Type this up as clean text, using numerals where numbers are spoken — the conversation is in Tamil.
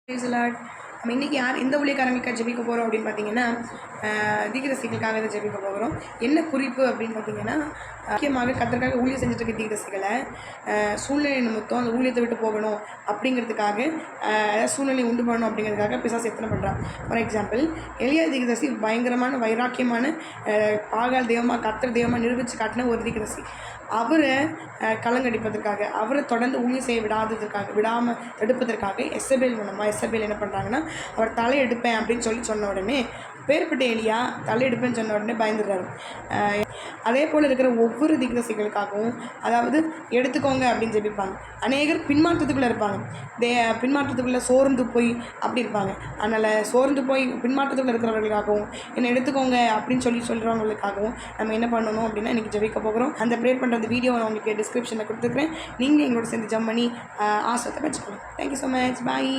நம்ம இன்றைக்கி எந்த ஊழியக்காரங்களுக்காக ஜெபிக்க போகிறோம் அப்படின்னு பார்த்தீங்கன்னா, தீர்க்கதரிசிகளுக்காக தான் ஜெபிக்க போகிறோம். என்ன குறிப்பு அப்படின்னு பார்த்தீங்கன்னா, முக்கியமாக கர்த்தருக்காக ஊழியம் செஞ்சுட்டு இருக்க தீர்க்கதரிசிகளை சூழ்நிலை நிமித்தம் அந்த ஊழியத்தை விட்டு போகணும் அப்படிங்கிறதுக்காக, சூழ்நிலை உண்டு பண்ணணும் அப்படிங்கிறதுக்காக பிசாசு எத்தனை பண்ணுறான். ஃபார் எக்ஸாம்பிள், எலியா தீர்க்கதரிசி பயங்கரமான வைராக்கியமான பாகால் தெய்வமாக கர்த்தர் தெய்வமாக நிரூபித்து காட்டின ஒரு தீர்க்கதரிசி. அவரை கலங்கடிப்பதற்காக, அவரை தொடர்ந்து ஊழியம் செய்ய விடாமல் தடுப்பதற்காக எசபேல் என்ன பண்ணுறாங்கன்னா, அவர் தலை எடுப்பேன் அப்படின்னு சொன்ன உடனே, பேர்பட்ட எலியா தலை எடுப்பேன்னு சொன்ன உடனே பயந்துடுறாரு. அதே போல் இருக்கிற ஒவ்வொரு தீர்க்கதரிசிகளுக்காகவும், அதாவது எடுத்துக்கோங்க அப்படின்னு ஜெபிப்பாங்க. அநேகர் பின்மாற்றத்துக்குள்ளே இருப்பாங்க. பின்மாற்றத்துக்குள்ளே சோர்ந்து போய் அப்படி இருப்பாங்க. அதனால் சோர்ந்து போய் பின்மாற்றத்துக்குள்ளே இருக்கிறவர்களுக்காகவும், என்னை எடுத்துக்கோங்க அப்படின்னு சொல்கிறவங்களுக்காகவும் நம்ம என்ன பண்ணணும் அப்படின்னா, இன்றைக்கி ஜெபிக்க போகிறோம். அந்த ப்ரேயர் பண்ணுறது வீடியோ நான் உங்களுக்கு டிஸ்கிரிப்ஷனில் கொடுத்துருக்குறேன். நீங்கள் எங்களோட சேர்ந்து ஜம் பண்ணி ஆசத்தை வச்சுக்கணும். Thank you so much. பாய்.